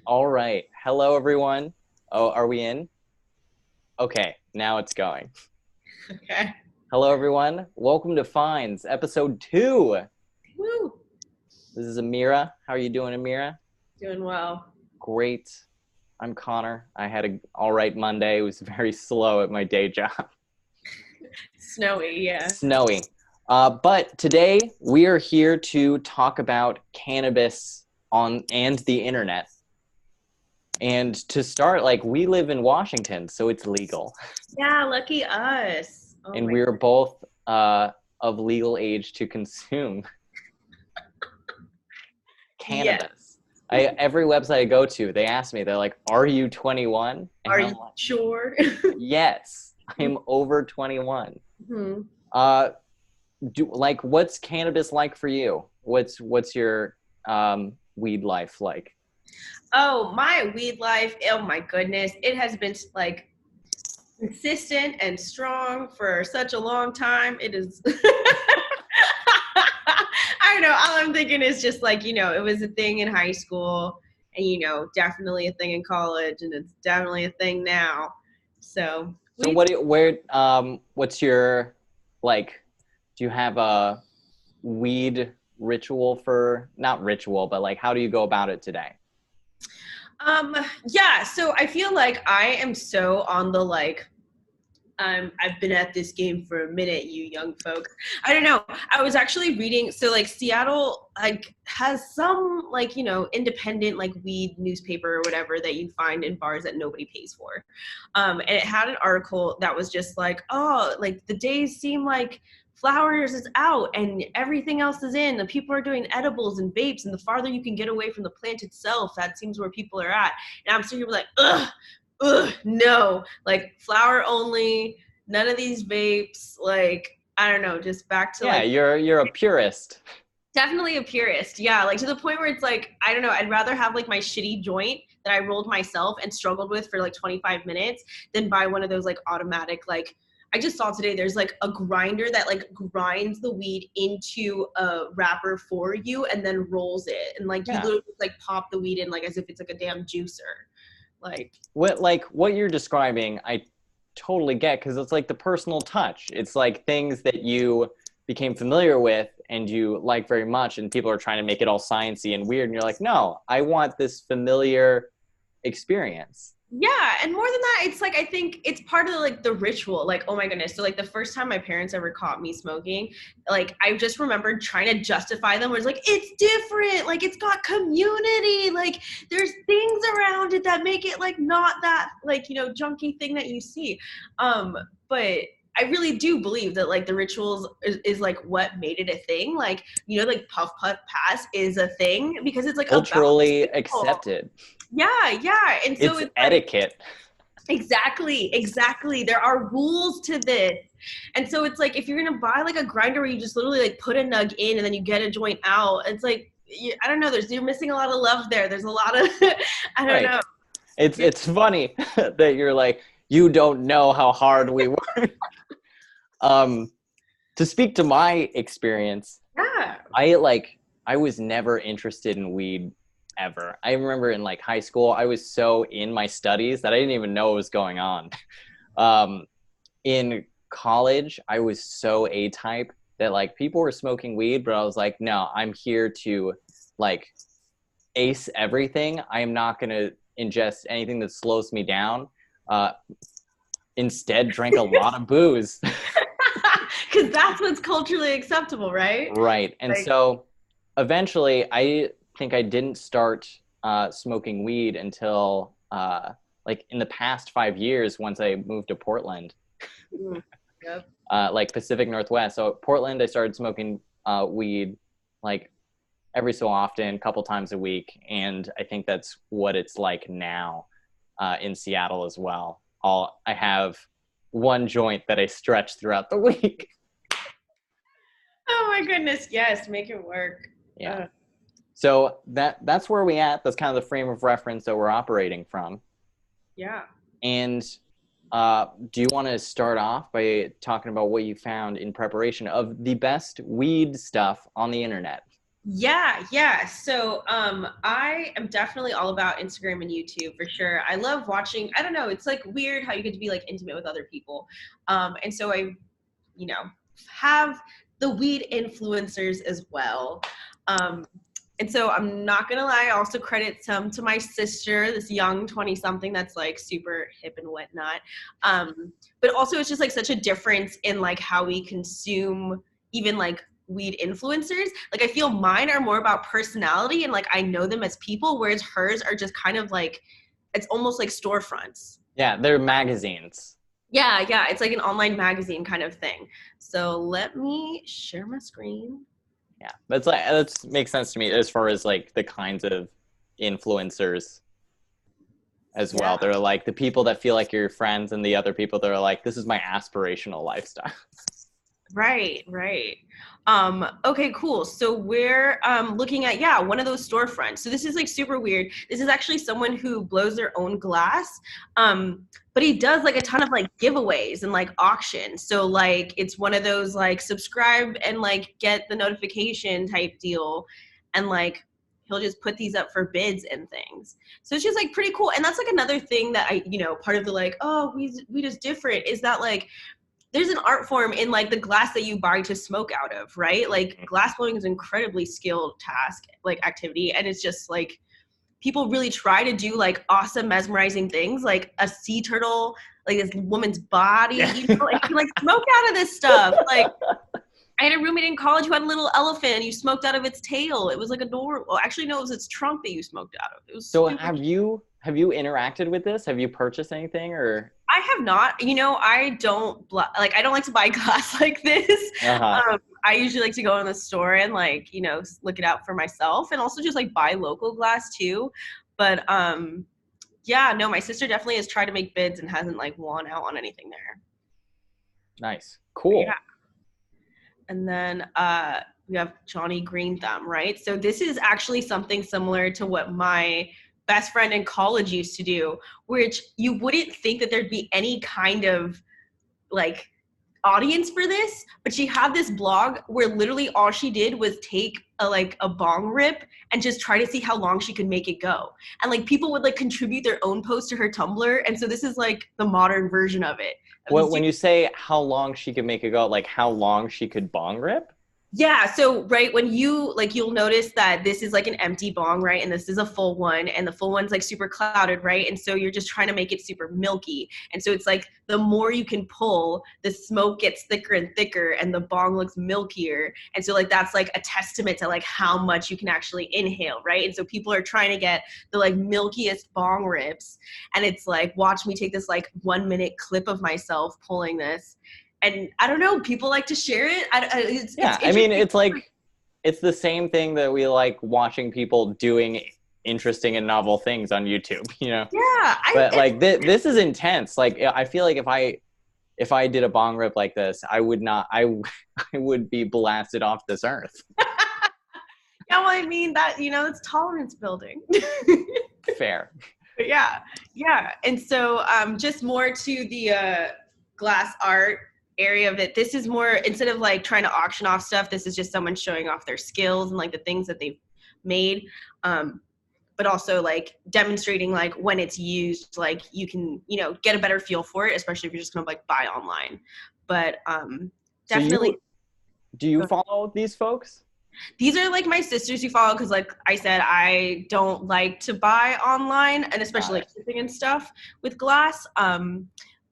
All right. Hello, everyone. Oh, are we in? Okay, now it's going. Okay. Hello, everyone. Welcome to Finds, episode 2. Woo. This is Amira. How are you doing, Amira? Doing well. Great. I'm Connor. I had a all right Monday. It was very slow at my day job. Snowy, yeah. Snowy. But today we are here to talk about cannabis and the internet. And to start, we live in Washington, so it's legal. Yeah, lucky us. Oh And my we're both of legal age to consume Yeah. cannabis. Every website I go to, they ask me, they're like, "Are you 21?" Are And I'm you like, sure? "Yes, I'm over 21." hmm Uh, what's cannabis like for you? What's your weed life like? Oh, my weed life. Oh my goodness. It has been like consistent and strong for such a long time. It is I don't know. All I'm thinking is just it was a thing in high school and definitely a thing in college and it's definitely a thing now. So So we what's your like? Do you have a weed ritual for not ritual, but how do you go about it today? Um, yeah, so I feel like I am so on the I've been at this game for a minute, you young folks. I don't know. I was actually reading, so Seattle has some independent weed newspaper or whatever that you find in bars that nobody pays for. And it had an article that was just oh, the days seem like flowers is out and everything else is in. The people are doing edibles and vapes, and the farther you can get away from the plant itself, that seems where people are at. And I'm sitting here ugh, no, flower only, none of these vapes, I don't know, just back to Yeah, you're a purist. definitely a purist. Yeah, to the point where it's I don't know, I'd rather have my shitty joint that I rolled myself and struggled with for 25 minutes than buy one of those automatic I just saw today there's a grinder that grinds the weed into a wrapper for you and then rolls it. And you Yeah. literally pop the weed in as if it's a damn juicer. What you're describing, I totally get because it's the personal touch. It's things that you became familiar with and you like very much, and people are trying to make it all sciencey and weird, and you're like, no, I want this familiar experience. Yeah, and more than that, it's I think it's part of the ritual. Oh my goodness. So the first time my parents ever caught me smoking, I just remembered trying to justify them was it's different, it's got community, there's things around it that make it not that junky thing that you see. But I really do believe that the rituals is what made it a thing. Puff puff pass is a thing because it's about Culturally people. accepted. Yeah. And so It's it's etiquette. exactly. There are rules to this. And so it's if you're gonna buy a grinder where you just literally put a nug in and then you get a joint out, it's I don't know. You're missing a lot of love there. There's a lot of I don't Right. know. It's funny that you're you don't know how hard we work. um to speak to my experience, Yeah. I was never interested in weed ever. I remember in high school, I was so in my studies that I didn't even know what was going on. In college, I was so A-type that people were smoking weed, but I was like, no, I'm here to like ace everything. I am not going to ingest anything that slows me down. Uh, Instead, drank a lot of booze. Because that's what's culturally acceptable, right? Right. And Like, so eventually, I think I didn't start smoking weed until in the past 5 years once I moved to Portland, yep. Pacific Northwest. So Portland, I started smoking weed like every so often, a couple times a week. And I think that's what it's like now in Seattle as well. I have one joint that I stretch throughout the week. Oh my goodness, yes, make it work. Yeah. So that's where we at. That's kind of the frame of reference that we're operating from. Yeah. And do you want to start off by talking about what you found in preparation of the best weed stuff on the internet? Yeah. So I am definitely all about Instagram and YouTube for sure. I love watching, I don't know, it's like weird how you get to be like intimate with other people. And so I, you know, have the weed influencers as well. Um, and so I'm not gonna lie, I also credit some to my sister, this young 20 something that's like super hip and whatnot. But also it's just like such a difference in like how we consume even like weed influencers. Like I feel mine are more about personality and like I know them as people, whereas hers are just kind of like, it's almost like storefronts. Yeah, they're magazines. Yeah, it's like an online magazine kind of thing. So let me share my screen. Yeah, that's makes sense to me as far as like the kinds of influencers as Yeah. well. They're like the people that feel like your friends, and the other people that are like, this is my aspirational lifestyle. Right. Okay, cool. So we're looking at, yeah, one of those storefronts. So this is like super weird. This is actually someone who blows their own glass. But he does like a ton of like giveaways and like auctions. So like it's one of those like subscribe and like get the notification type deal. And like he'll just put these up for bids and things. So it's just like pretty cool. And that's like another thing that I, part of the like, oh, we just different is that like there's an art form in like the glass that you buy to smoke out of, right? Like glass blowing is an incredibly skilled task, like activity. And it's just like people really try to do like awesome mesmerizing things, like a sea turtle, like this woman's body, Yeah. and you like smoke out of this stuff. Like I had a roommate in college who had a little elephant and you smoked out of its tail. It was like adorable. Well, actually, no, it was its trunk that you smoked out of. It was So super have you interacted with this? Have you purchased anything or? I have not. I don't I don't like to buy glass like this. Uh-huh. I usually like to go in the store and like look it out for myself, and also just like buy local glass too. But yeah, no, my sister definitely has tried to make bids and hasn't like won out on anything there. Nice. But yeah, Cool. and then we have Johnny Green Thumb, right? So this is actually something similar to what my best friend in college used to do, which you wouldn't think that there'd be any kind of like audience for this, but she had this blog where literally all she did was take a bong rip and just try to see how long she could make it go. And like people would like contribute their own post to her Tumblr, and so this is like the modern version of it. Well, when you say how long she could make it go, like how long she could bong rip? Yeah, so right when you'll notice that this is like an empty bong, right? And this is a full one, and the full one's like super clouded, right? And so you're just trying to make it super milky. And so it's like the more you can pull, the smoke gets thicker and thicker and the bong looks milkier. And so like that's like a testament to like how much you can actually inhale, right? And so people are trying to get the like milkiest bong rips. And it's like, watch me take this like 1 minute clip of myself pulling this. And I don't know, people like to share it. I mean, it's like, it's the same thing that we like watching people doing interesting and novel things on YouTube, Yeah. But like this is intense. Like I feel like if I did a bong rip like this, I would not, I would be blasted off this earth. Yeah, well, I mean that, it's tolerance building. Fair. But yeah. And so just more to the glass art area of it. This is more, instead of like trying to auction off stuff, this is just someone showing off their skills and like the things that they've made. But also like demonstrating like when it's used, like you can, get a better feel for it, especially if you're just gonna like buy online. But definitely. Do you follow these folks? These are like my sisters who follow because like I said, I don't like to buy online, and especially like shipping and stuff with glass.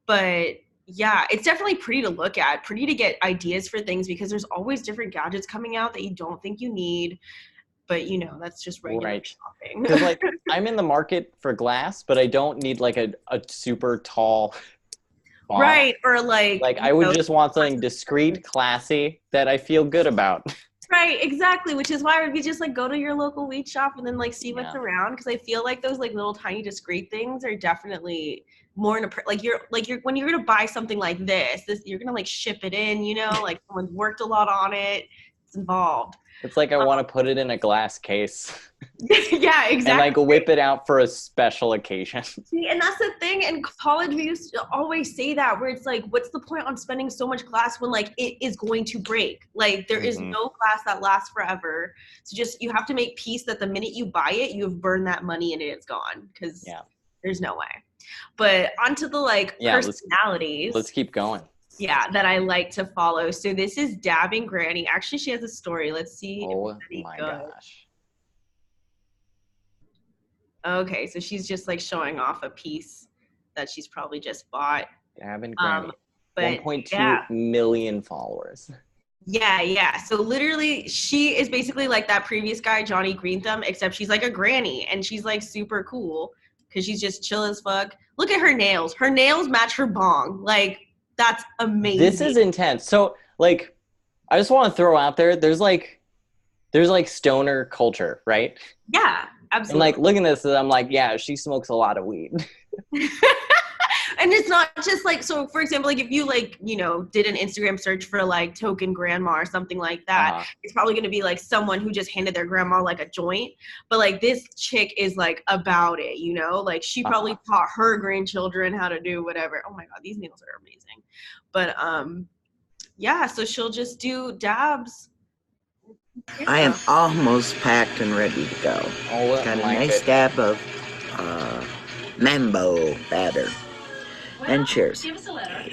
But yeah, it's definitely pretty to look at, pretty to get ideas for things because there's always different gadgets coming out that you don't think you need. But that's just regular shopping. Because like I'm in the market for glass, but I don't need like a super tall bong. Right, or like I would just want something discreet, classy that I feel good about. Right, exactly. Which is why we just like go to your local weed shop and then like see what's around. Because I feel like those like little tiny discreet things are definitely more in a like you're when you're gonna buy something like this you're gonna like ship it in. Like someone's worked a lot on it. involved. It's like I want to put it in a glass case. Yeah, exactly. And like whip it out for a special occasion. See, and that's the thing. In college, we used to always say that, where it's like, what's the point on spending so much glass when like it is going to break? Like there is no glass that lasts forever. So just you have to make peace that the minute you buy it, you've burned that money and it's gone, because there's no way. But onto the like personalities. Let's keep going. Yeah, that I like to follow. So this is Dabbing Granny. Actually, she has a story. Let's see. Oh my gosh. Okay, so she's just like showing off a piece that she's probably just bought. Dabbing Granny. 1.2 million followers. Yeah. So literally, she is basically like that previous guy, Johnny Greenthumb, except she's like a granny, and she's like super cool because she's just chill as fuck. Look at her nails. Her nails match her bong. Like, that's amazing. This is intense. So, like, I just want to throw out there, there's like stoner culture, right? Yeah, absolutely. And like, looking at this, I'm like, yeah, she smokes a lot of weed. And it's not just like, so for example, like if you like, you know, did an Instagram search for like token grandma or something like that, it's probably going to be like someone who just handed their grandma like a joint. But like this chick is like about it, you know, like she probably taught her grandchildren how to do whatever. Oh my God, these nails are amazing. But yeah, so she'll just do dabs. I am almost packed and ready to go. Oh, got a nice dab of mambo batter. And cheers. Give us a letter.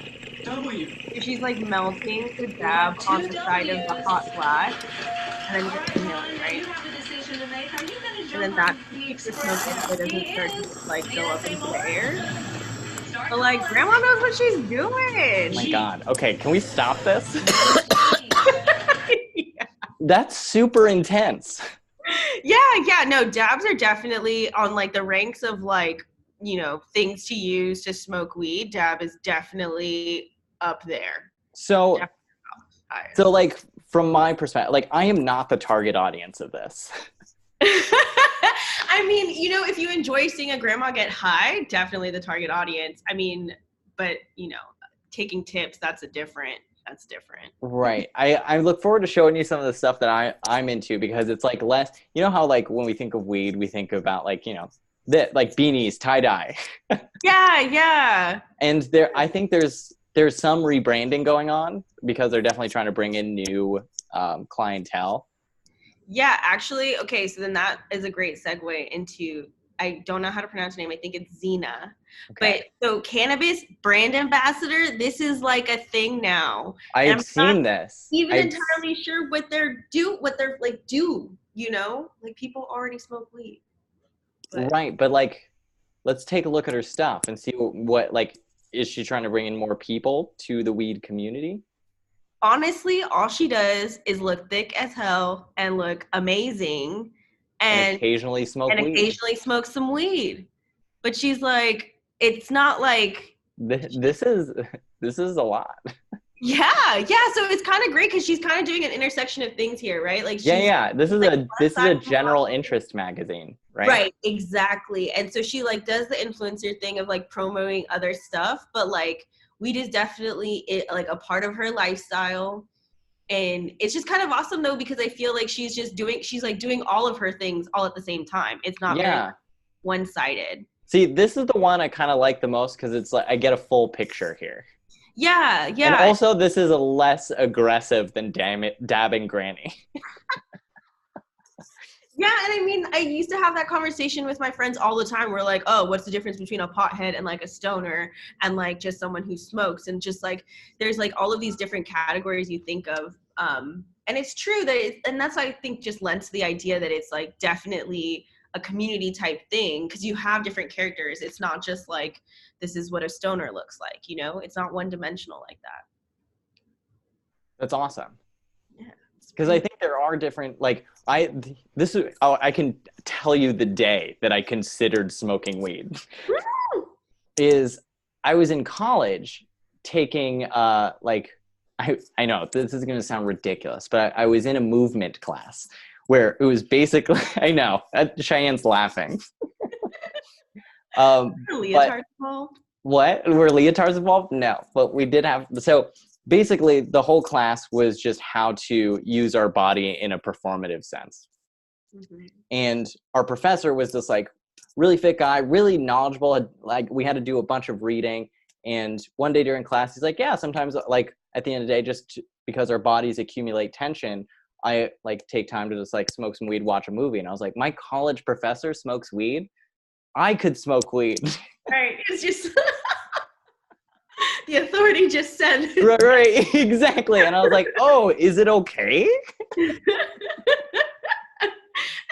She's like melting the dab on the side of the hot glass, and then just the milk, right? And then that keeps the smoke in so it doesn't start to like go up into the air. But like, grandma knows what she's doing. Oh my God. Okay, can we stop this? That's super intense. Yeah. No, dabs are definitely on like the ranks of like, you know, things to use to smoke weed. Dab is definitely up there. So like from my perspective, like I am not the target audience of this. I mean, you know, if you enjoy seeing a grandma get high, definitely the target audience. I mean, but you know, taking tips, that's different. Right. I look forward to showing you some of the stuff that I'm into, because it's like less, you know how like when we think of weed, we think about like, you know, that like beanies, tie-dye. Yeah. And I think there's some rebranding going on, because they're definitely trying to bring in new clientele. Yeah, actually, okay, so then that is a great segue into, I don't know how to pronounce her name, I think it's Zena. Okay. But so Cannabis brand ambassador, this is like a thing now. I've seen this. Even entirely sure what they're like do, you know? Like people already smoke weed. Right, but like, let's take a look at her stuff and see what like, is she trying to bring in more people to the weed community? Honestly, all she does is look thick as hell and look amazing, and occasionally smoke some weed. But she's like, it's not like this is a lot. Yeah. So it's kind of great because she's kind of doing an intersection of things here, right? Like, this is like a general interest magazine, right? Right, exactly. And so she like does the influencer thing of like promoting other stuff, but like weed is definitely like a part of her lifestyle. And it's just kind of awesome though, because I feel like she's doing all of her things all at the same time. It's not very one-sided. See, this is the one I kind of like the most, because it's like I get a full picture here. Yeah. And also, this is less aggressive than Dabbing Granny. Yeah, and I mean, I used to have that conversation with my friends all the time. We're like, oh, what's the difference between a pothead and like a stoner and like just someone who smokes? And just like, there's like all of these different categories you think of. And it's true that and that's, I think, just lends to the idea that it's like definitely a community type thing, because you have different characters. It's not just like, this is what a stoner looks like, you know? It's not one dimensional like that. That's awesome. Yeah. Because I think there are different, like, I can tell you the day that I considered smoking weed. Is I was in college taking, I know this is going to sound ridiculous, but I was in a movement class where it was basically, I know, Cheyenne's laughing. Leotards involved? What? Were leotards involved? No, but we did have, so basically the whole class was just how to use our body in a performative sense. Mm-hmm. And our professor was this like really fit guy, really knowledgeable. Like we had to do a bunch of reading. And one day during class, he's like, yeah, sometimes like at the end of the day, because our bodies accumulate tension, I like take time to just like smoke some weed, watch a movie. And I was like, my college professor smokes weed. I could smoke weed. Right. It's just the authority just said. Right, exactly. And I was like, oh, is it okay?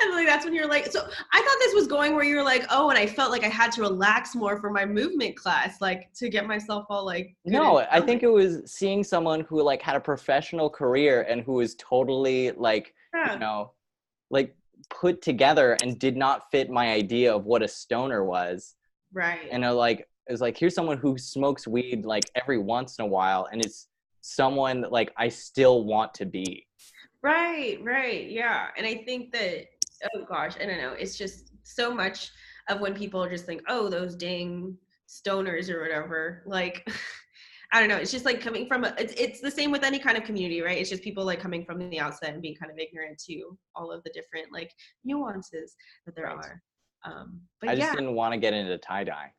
And like that's when you're like, so I thought this was going where you were like, oh, and I felt like I had to relax more for my movement class, like to get myself all like good. No, I think it was seeing someone who like had a professional career and who was totally like, Yeah. you know, like put together and did not fit my idea of what a stoner was. Right. And it was like, here's someone who smokes weed like every once in a while, and it's someone that like I still want to be. Right, yeah. And I think that, oh gosh, I don't know. It's just so much of when people just think, oh, those dang stoners or whatever. Like, I don't know. It's just like coming from it's the same with any kind of community, right? It's just people like coming from the outset and being kind of ignorant to all of the different like nuances that there are. But I just didn't want to get into tie-dye.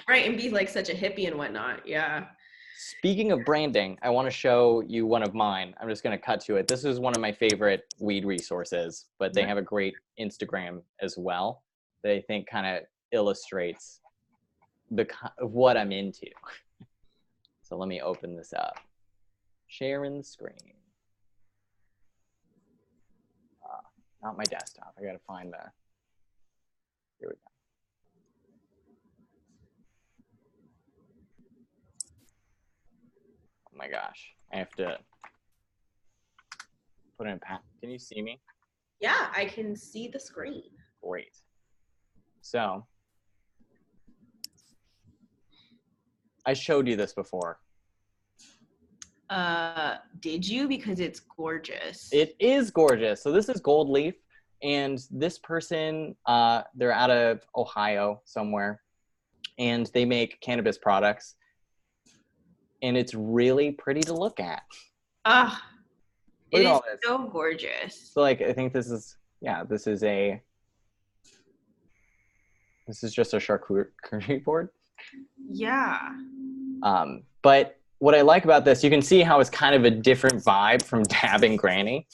Right, and be like such a hippie and whatnot. Yeah. Speaking of branding, I want to show you one of mine. I'm just going to cut to it. This is one of my favorite weed resources, but they have a great Instagram as well that I think kind of illustrates what I'm into. So let me open this up. Sharing the screen. Not my desktop. I got to find the... Here we go. Oh my gosh, I have to put in pat. Can you see me? Yeah, I can see the screen. Great. So, I showed you this before. Did you? Because it's gorgeous. It is gorgeous. So this is Gold Leaf, and this person, they're out of Ohio somewhere, and they make cannabis products. And it's really pretty to look at. It is so gorgeous. So like, I think this is just a charcuterie board. Yeah. But what I like about this, you can see how it's kind of a different vibe from dabbing Granny.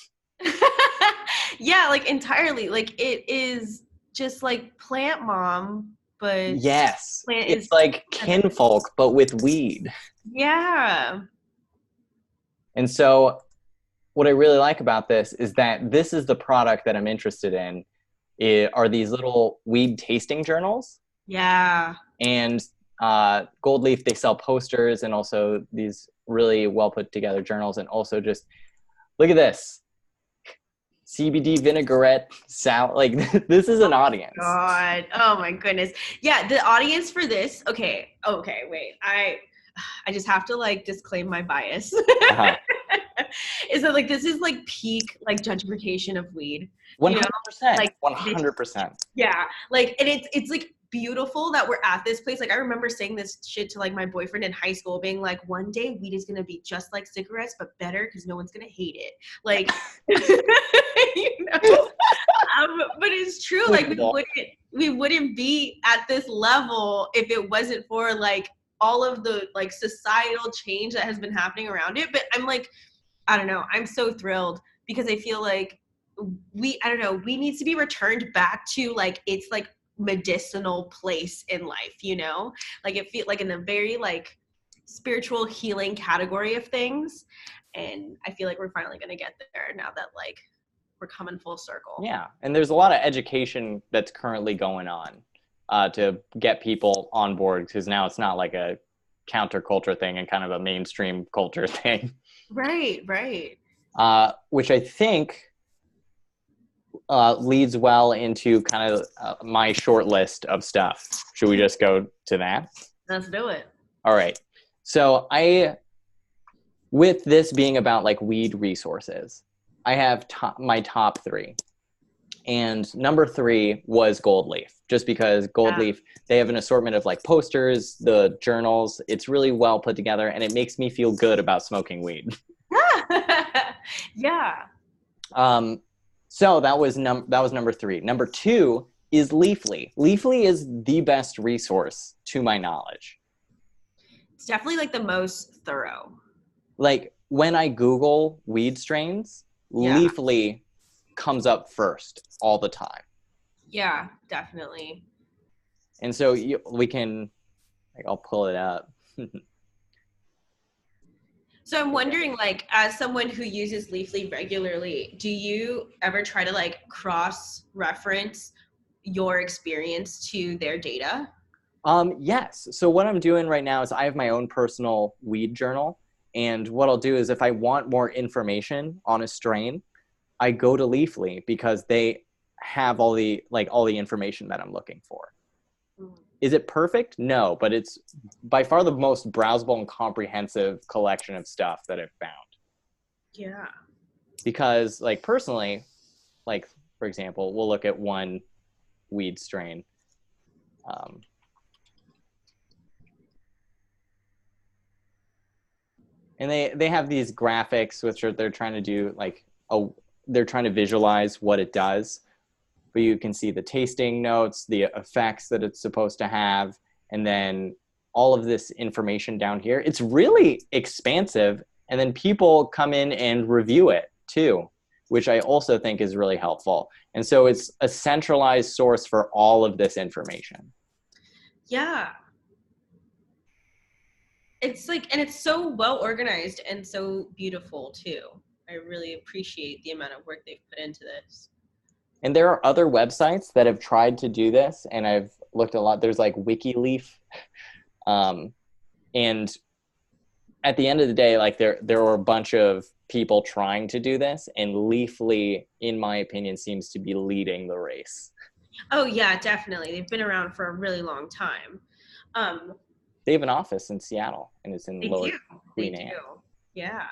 Yeah, like entirely. Like it is just like Plant Mom, but yes, it's like kinfolk, but with weed. Yeah. And so what I really like about this is that this is the product that I'm interested in, are these little weed tasting journals. Yeah. And Gold Leaf, they sell posters and also these really well put together journals. And also just look at this. CBD vinaigrette salad. Like, this is an audience. God. Oh my goodness. Yeah, the audience for this. Okay, wait. I just have to like disclaim my bias. Uh-huh. Is that like this is like peak like gentrification of weed. 100%. Like 100%. Yeah. Like, and it's like beautiful that we're at this place. Like I remember saying this shit to like my boyfriend in high school, being like, one day weed is gonna be just like cigarettes but better because no one's gonna hate it. Like you know. But it's true. Like we wouldn't be at this level if it wasn't for like all of the like societal change that has been happening around it. But I'm like, I don't know, I'm so thrilled because I feel like we need to be returned back to like it's like medicinal place in life, you know, like it feels like in a very like spiritual healing category of things. And I feel like we're finally going to get there now that like we're coming full circle. Yeah. And there's a lot of education that's currently going on to get people on board, because now it's not like a counterculture thing and kind of a mainstream culture thing. Right. Which I think leads well into kind of my short list of stuff. Should we just go to that? Let's do it. All right. So with this being about like weed resources, I have my top 3. And number 3 was gold leaf, just because gold leaf, they have an assortment of like posters, the journals. It's really well put together, and it makes me feel good about smoking weed. Yeah. So that was number 3. Number 2 is Leafly. Leafly is the best resource to my knowledge. It's definitely like the most thorough. Like when I Google weed strains, Leafly comes up first all the time. Yeah, definitely. And so we can, like, I'll pull it up. So I'm wondering, like, as someone who uses Leafly regularly, do you ever try to like cross-reference your experience to their data? Yes. So what I'm doing right now is I have my own personal weed journal. And what I'll do is if I want more information on a strain, I go to Leafly because they have all the information that I'm looking for. Is it perfect? No, but it's by far the most browsable and comprehensive collection of stuff that I've found. Yeah. Because, like, personally, like, for example, we'll look at one weed strain. And they have these graphics, which they're trying to do, like, they're trying to visualize what it does. But you can see the tasting notes, the effects that it's supposed to have, and then all of this information down here. It's really expansive, and then people come in and review it too, which I also think is really helpful. And so it's a centralized source for all of this information. Yeah. It's like, and it's so well organized and so beautiful too. I really appreciate the amount of work they've put into this. And there are other websites that have tried to do this, and I've looked a lot. There's like WikiLeaf. And at the end of the day, like there were a bunch of people trying to do this, and Leafly, in my opinion, seems to be leading the race. Oh yeah, definitely. They've been around for a really long time. They have an office in Seattle, and it's in Lower Queen Anne. Yeah.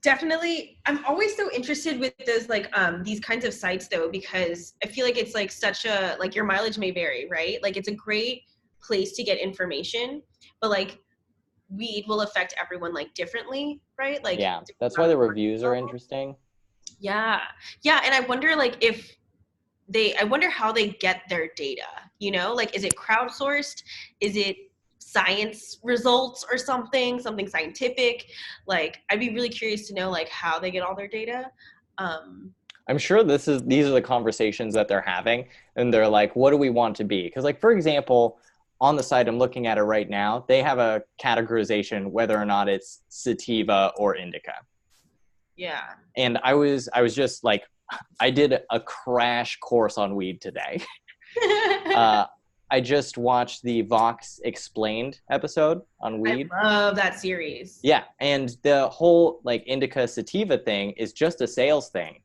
Definitely. I'm always so interested with those like these kinds of sites though, because I feel like it's like such a, like, your mileage may vary, right? Like it's a great place to get information, but like weed will affect everyone like differently, right? Like, yeah, that's why the reviews are interesting. Yeah. And I wonder like I wonder how they get their data, you know? Like, is it crowdsourced? Is it science results or something scientific? Like, I'd be really curious to know like how they get all their data. I'm sure these are the conversations that they're having, and they're like, what do we want to be? Because, like, for example, on the site, I'm looking at it right now, they have a categorization whether or not it's sativa or indica. Yeah. And I was just like, I did a crash course on weed today. I just watched the Vox Explained episode on weed. I love that series. Yeah, and the whole like indica sativa thing is just a sales thing.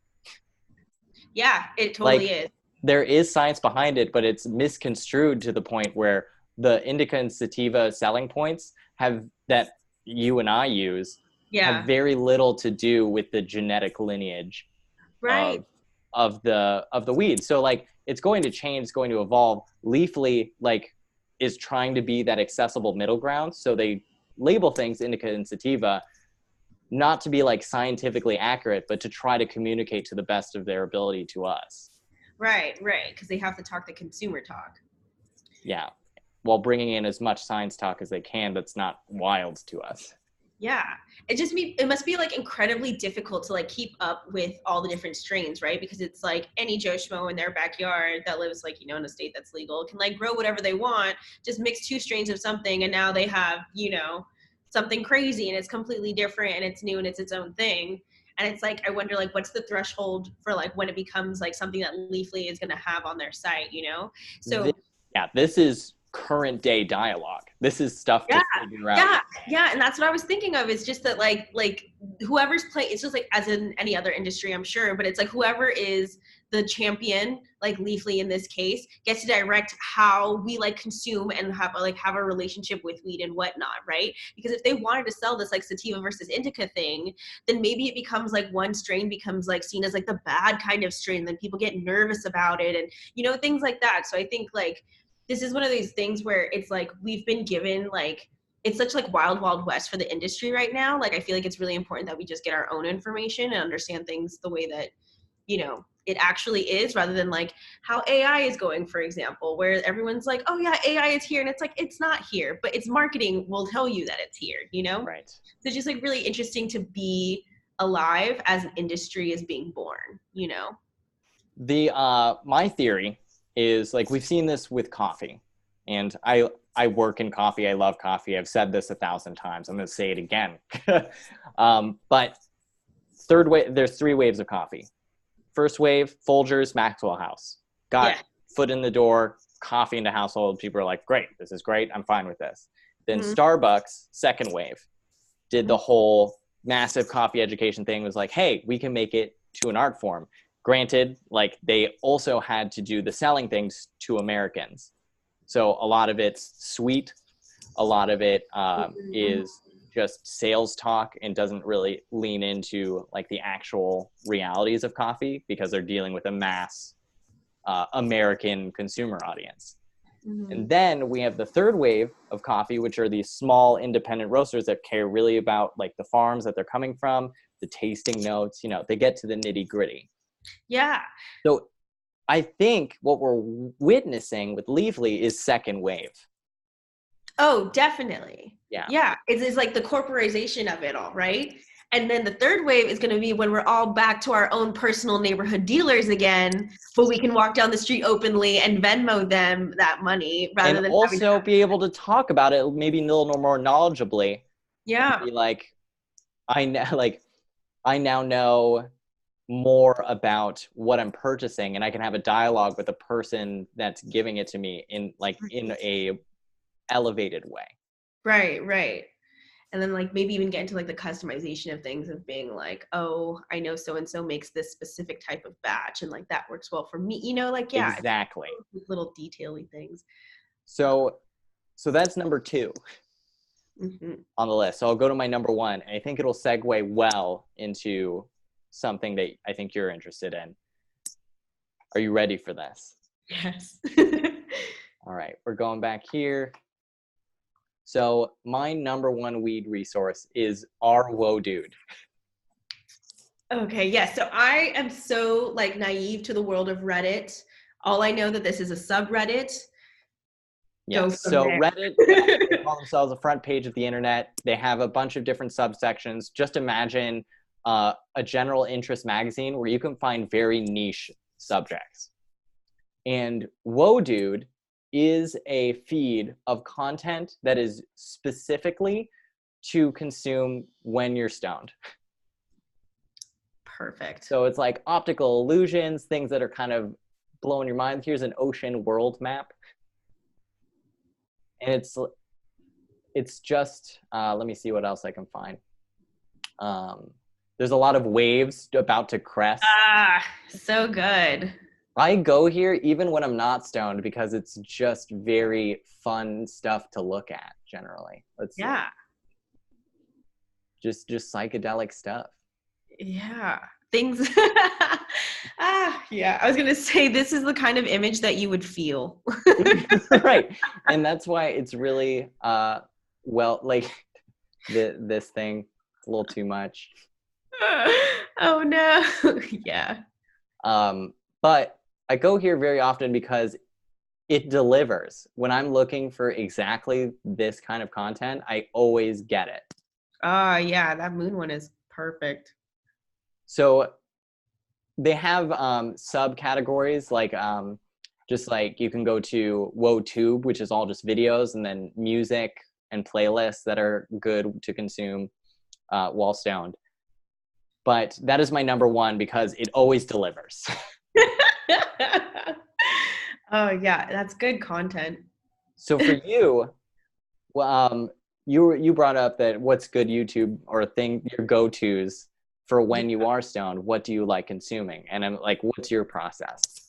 Yeah, it totally is. There is science behind it, but it's misconstrued to the point where the indica and sativa selling points that you and I use have very little to do with the genetic lineage of the weed. So like it's going to change, it's going to evolve. Leafly like is trying to be that accessible middle ground. So they label things indica and sativa not to be like scientifically accurate, but to try to communicate to the best of their ability to us. Right. Because they have to talk the consumer talk. Yeah. While bringing in as much science talk as they can that's not wild to us. Yeah. It must be like incredibly difficult to like keep up with all the different strains, right? Because it's like any Joe Schmo in their backyard that lives like, you know, in a state that's legal can like grow whatever they want, just mix 2 strains of something, and now they have, you know, something crazy and it's completely different and it's new and it's its own thing. And it's like, I wonder like what's the threshold for like when it becomes like something that Leafly is going to have on their site, you know? So this is current day dialogue. This is stuff to figure out. Yeah, and that's what I was thinking of. It's just that like whoever's playing, it's just like as in any other industry, I'm sure, but it's like whoever is the champion, like Leafly in this case, gets to direct how we like consume and have a relationship with weed and whatnot, right? Because if they wanted to sell this like sativa versus indica thing, then maybe it becomes like one strain becomes like seen as like the bad kind of strain, then people get nervous about it, and you know, things like that. So I think like this is one of these things where it's like we've been given like, it's such like wild west for the industry right now. Like I feel like it's really important that we just get our own information and understand things the way that, you know, it actually is, rather than like how AI is going, for example, where everyone's like, oh yeah, AI is here, and it's like, it's not here, but its marketing will tell you that it's here, you know? Right. So it's just like really interesting to be alive as an industry is being born, you know? The my theory is like, we've seen this with coffee, and I work in coffee. I love coffee. I've said this 1,000 times. I'm going to say it again. But there's 3 waves of coffee. First wave, Folgers, Maxwell House. Got foot in the door, coffee into household. People are like, great, this is great. I'm fine with this. Then Starbucks, second wave, did the whole massive coffee education thing, was like, hey, we can make it to an art form. Granted, like they also had to do the selling things to Americans. So a lot of it's sweet. A lot of it is just sales talk and doesn't really lean into like the actual realities of coffee, because they're dealing with a mass American consumer audience. And then we have the third wave of coffee, which are these small independent roasters that care really about like the farms that they're coming from, the tasting notes, you know, they get to the nitty gritty. Yeah. So I think what we're witnessing with Leafly is second wave. Oh, definitely. Yeah. Yeah. It's like the corporatization of it all, right? And then the third wave is going to be when we're all back to our own personal neighborhood dealers again, but we can walk down the street openly and Venmo them that money rather than also be able to talk about it maybe a little more knowledgeably. Yeah. Be like, I now know more about what I'm purchasing, and I can have a dialogue with the person that's giving it to me in a elevated way. Right. And then like maybe even get into like the customization of things, of being like, oh, I know so-and-so makes this specific type of batch and like that works well for me, you know, like, yeah. Exactly. Little detail-y things. So that's number 2 on the list. So I'll go to my number 1. And I think it'll segue well into something that I think you're interested in. Are you ready for this? Yes. All right, we're going back here. So my number 1 weed resource is our WhoaDude. Okay, yeah. So I am so like naive to the world of Reddit. All I know that this is a subreddit. Yes. So Reddit, they call themselves the front page of the internet. They have a bunch of different subsections. Just imagine a general interest magazine where you can find very niche subjects. And WhoaDude is a feed of content that is specifically to consume when you're stoned. Perfect. So it's like optical illusions, things that are kind of blowing your mind. Here's an ocean world map. And it's just, let me see what else I can find. There's a lot of waves about to crest. Ah, so good. I go here even when I'm not stoned because it's just very fun stuff to look at generally. Let's see. Yeah. Just psychedelic stuff. Yeah. Things. Yeah. I was going to say, this is the kind of image that you would feel. Right. And that's why it's really, like this thing, it's a little too much. Oh no. Yeah. But I go here very often because it delivers. When I'm looking for exactly this kind of content, I always get it. Yeah, that moon one is perfect. So they have subcategories like just like you can go to WhoaTube, which is all just videos, and then music and playlists that are good to consume while stoned. But that is my number 1 because it always delivers. Oh yeah, that's good content. So for you, you brought up that what's good YouTube or your go-tos for when you are stoned. What do you like consuming? And I'm like, what's your process?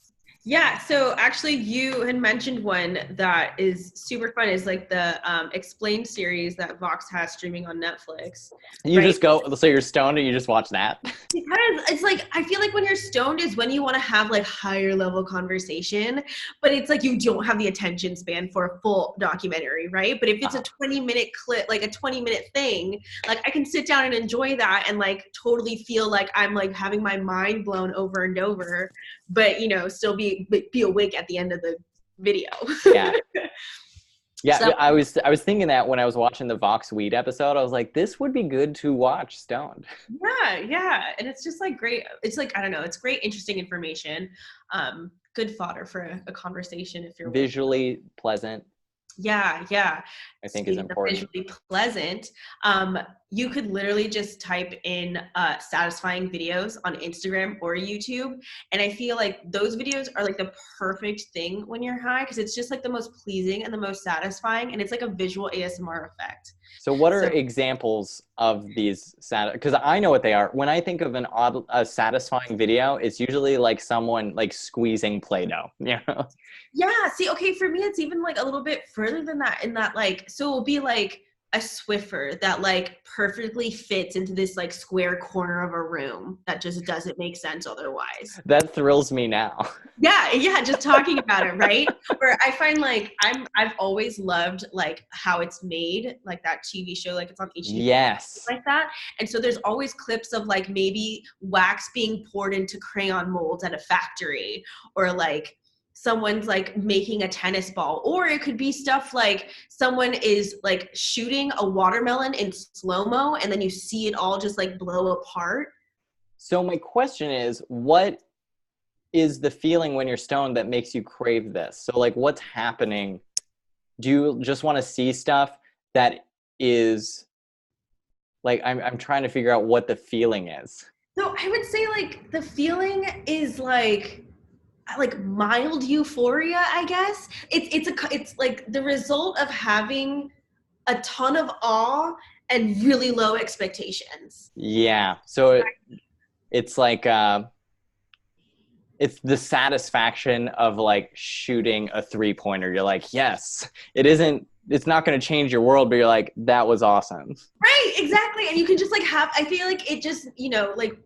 Yeah, so actually you had mentioned one that is super fun is like the Explained series that Vox has streaming on Netflix. You just go, so you're stoned and you just watch that? Because it's like, I feel like when you're stoned is when you want to have like higher level conversation, but it's like you don't have the attention span for a full documentary, right? But if it's a 20-minute clip, like a 20-minute thing, like I can sit down and enjoy that and like totally feel like I'm like having my mind blown over and over, but you know, still be awake at the end of the video. Yeah. Yeah, So, I was thinking that when I was watching the Vox Weed episode, I was like, this would be good to watch stoned. yeah, and it's just like great. It's like, I don't know, it's great, interesting information. Good fodder for a conversation if you're visually pleasant. Yeah. I think is important. Visually pleasant. You could literally just type in satisfying videos on Instagram or YouTube. And I feel like those videos are like the perfect thing when you're high because it's just like the most pleasing and the most satisfying. And it's like a visual ASMR effect. So what are examples of these because I know what they are. When I think of a satisfying video, it's usually like someone like squeezing Play-Doh, you know? Yeah, see, okay, for me, it's even like a little bit further than that in that like, so it'll be like a Swiffer that like perfectly fits into this like square corner of a room that just doesn't make sense otherwise. That thrills me now. Yeah, just talking about it, right? Where I find like I've always loved like how it's made, like that TV show, like it's on HBO. Yes. Like that. And so there's always clips of like maybe wax being poured into crayon molds at a factory or like someone's like making a tennis ball, or it could be stuff like someone is like shooting a watermelon in slow-mo and then you see it all just like blow apart. So my question is, what is the feeling when you're stoned that makes you crave this? So like what's happening? Do you just want to see stuff that is like, I'm trying to figure out what the feeling is. So I would say like the feeling is like mild euphoria, I guess. It's like the result of having a ton of awe and really low expectations. Yeah. So it's like it's the satisfaction of like shooting a 3-pointer. You're like, yes, it's not going to change your world, but you're like, that was awesome. Right, exactly. And you can just like I feel like it just, you know, like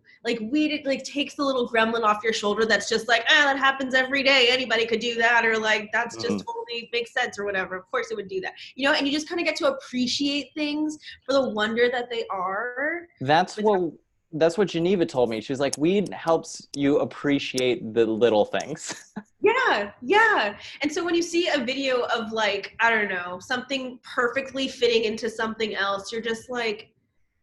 weed, it like takes the little gremlin off your shoulder that's just like, that happens every day, anybody could do that, or like that's just totally makes sense or whatever. Of course it would do that, you know. And you just kind of get to appreciate things for the wonder that they are. That's what Geneva told me. She was like, weed helps you appreciate the little things. Yeah. And so when you see a video of like, I don't know, something perfectly fitting into something else, you're just like,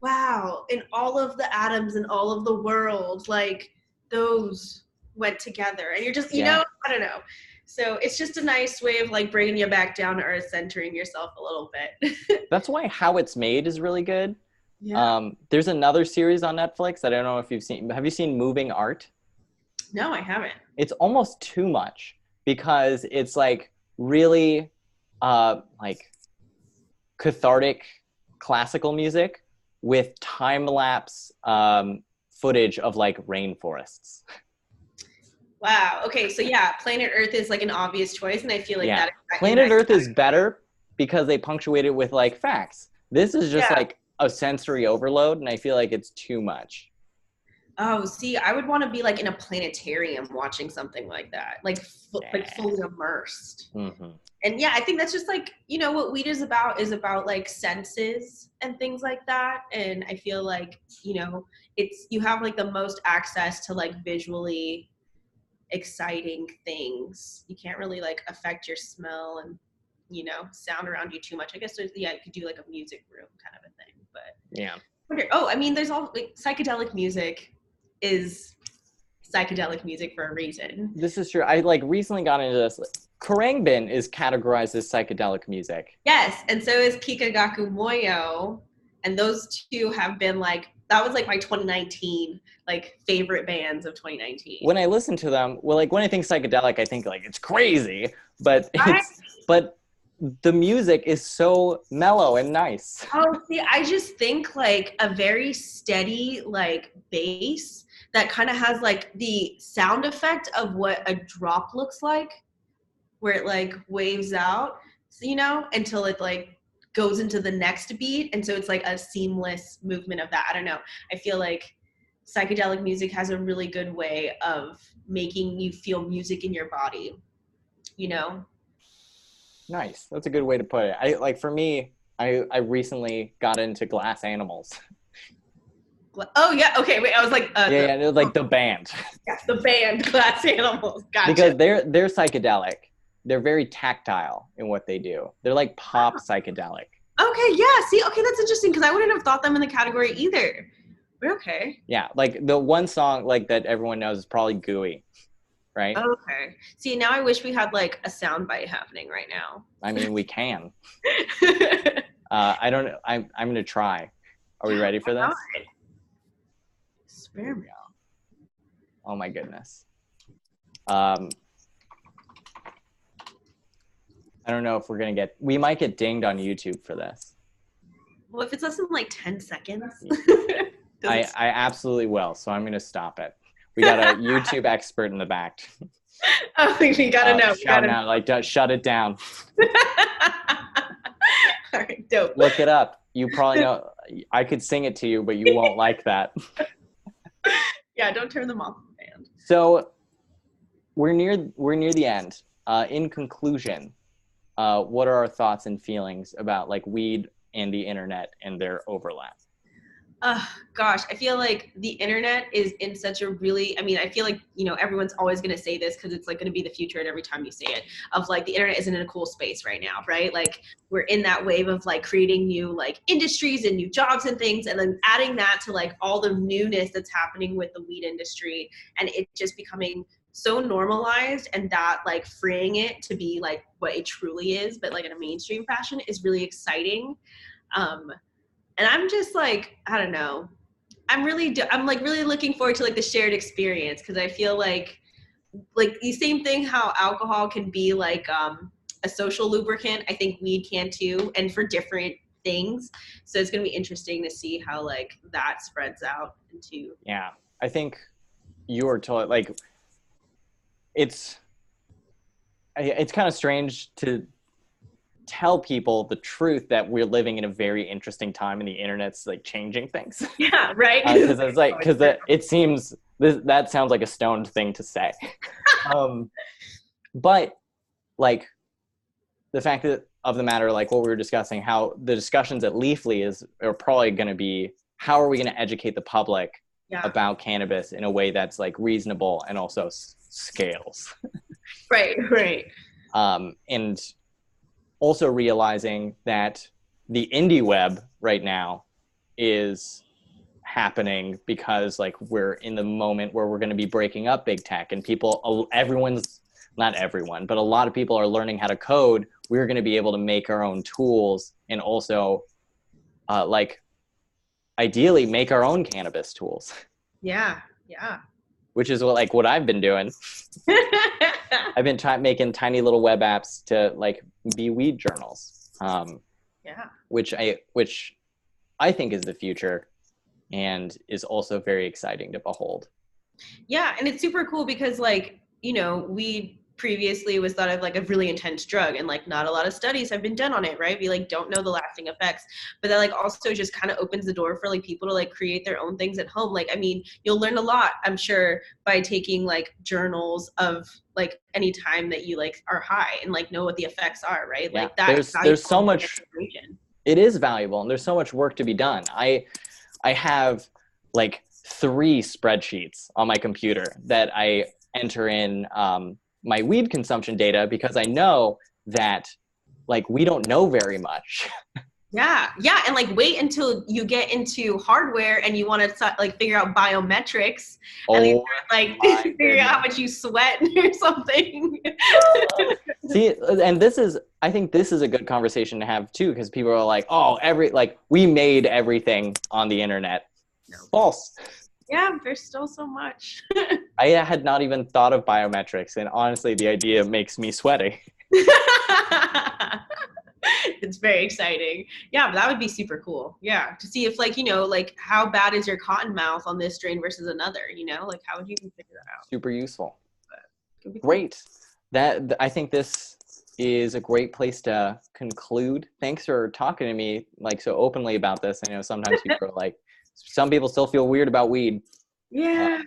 wow, in all of the atoms in all of the world, like those went together. And you're just, you know, I don't know. So it's just a nice way of like bringing you back down to earth, centering yourself a little bit. That's why How It's Made is really good. Yeah. There's another series on Netflix. I don't know if you've seen. Have you seen Moving Art? No, I haven't. It's almost too much because it's like really like cathartic classical music with time-lapse footage of like rainforests. Wow. Okay. So yeah, Planet Earth is like an obvious choice, and I feel like that. Planet Earth is better because they punctuate it with like facts. This is just like a sensory overload, and I feel like it's too much. Oh, see, I would want to be like in a planetarium watching something like that, like fully immersed. Mm-hmm. And yeah, I think that's just like, you know, what weed is about like senses and things like that. And I feel like, you know, you have like the most access to like visually exciting things. You can't really like affect your smell and, you know, sound around you too much. I guess you could do like a music room kind of a thing, but yeah. I mean, there's all like psychedelic music is psychedelic music for a reason. This is true. I like recently got into this. Khruangbin is categorized as psychedelic music. Yes, and so is Kikagaku Moyo, and those two have been like, that was like my 2019 like favorite bands of 2019. When I listen to them, well, like when I think psychedelic, I think like it's crazy, but the music is so mellow and nice. Oh, see, I just think like a very steady like bass that kind of has like the sound effect of what a drop looks like, where it like waves out, you know, until it like goes into the next beat. And so it's like a seamless movement of that. I don't know. I feel like psychedelic music has a really good way of making you feel music in your body, you know? Nice. That's a good way to put it. I like for me, I recently got into Glass Animals. Oh yeah, okay, wait, I was like Yeah, it was like the band. yes, the band Glass Animals. Gotcha. Because they're psychedelic. They're very tactile in what they do. They're like pop psychedelic. Okay, yeah, see, okay, that's interesting because I wouldn't have thought them in the category either. But okay. Yeah, like the one song like that everyone knows is probably Gooey, right? Okay. See, now I wish we had like a soundbite happening right now. I mean, we can. I don't. I'm gonna try. Are we ready for this? Experiment. Oh my goodness. I don't know if we're gonna get. We might get dinged on YouTube for this. Well, if it's less than like 10 seconds. I absolutely will. So I'm gonna stop it. We got a YouTube expert in the back. Oh, we gotta know. Out, like, shut it down. All right, dope. Look it up. You probably know. I could sing it to you, but you won't like that. Yeah, don't turn them off, man. So we're near the end. In conclusion, what are our thoughts and feelings about like weed and the internet and their overlap? Gosh, I feel like the internet is in such a really, I mean, I feel like, you know, everyone's always going to say this because it's like going to be the future and every time you say it, of like the internet isn't in a cool space right now, right? Like we're in that wave of like creating new like industries and new jobs and things, and then adding that to like all the newness that's happening with the weed industry, and it just becoming so normalized, and that like freeing it to be like what it truly is, but like in a mainstream fashion, is really exciting. And I'm just like, I don't know. I'm like really looking forward to like the shared experience, because I feel like the same thing how alcohol can be like a social lubricant, I think weed can too, and for different things. So it's gonna be interesting to see how like that spreads out into. Yeah, I think you were told like it's kind of strange to tell people the truth that we're living in a very interesting time and the internet's like changing things. Yeah, right. Because it's like it seems that sounds like a stoned thing to say. But like the fact of the matter, like what we were discussing, how the discussions at Leafly are probably going to be, how are we going to educate the public about cannabis in a way that's like reasonable and also scales. Right. And also realizing that the indie web right now is happening because like we're in the moment where we're going to be breaking up big tech, and not everyone, but a lot of people are learning how to code. We're going to be able to make our own tools, and also like ideally make our own cannabis tools. Yeah. Which is what I've been doing. I've been making tiny little web apps to like be weed journals. Which I think is the future, and is also very exciting to behold. Yeah, and it's super cool because like, you know, weed previously was thought of like a really intense drug, and like not a lot of studies have been done on it, right? We like don't know the lasting effects, but that like also just kind of opens the door for like people to like create their own things at home. Like, I mean, you'll learn a lot, I'm sure, by taking like journals of like any time that you like are high and like know what the effects are, right? Yeah, like that there's so much. It is valuable, and there's so much work to be done. I have like 3 spreadsheets on my computer that I enter in my weed consumption data, because I know that like we don't know very much. Yeah, and like wait until you get into hardware and you want to like figure out biometrics, and then like figure out how much you sweat or something. See, and I think this is a good conversation to have too, because people are like, oh, we made everything on the internet. No. False. Yeah, there's still so much. I had not even thought of biometrics, and honestly, the idea makes me sweaty. It's very exciting. Yeah, but that would be super cool. Yeah, to see if like, you know, like how bad is your cotton mouth on this strain versus another, you know? Like how would you even figure that out? Super useful. Could be cool. Great. I think this is a great place to conclude. Thanks for talking to me like so openly about this. I know sometimes people are like, some people still feel weird about weed. Yeah,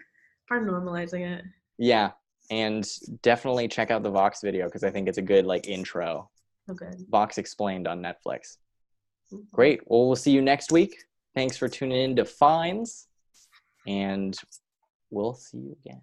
part of normalizing it. Yeah, and definitely check out the Vox video because I think it's a good like intro. Okay. Vox Explained on Netflix. Great. Well, we'll see you next week. Thanks for tuning in to Fines, and we'll see you again.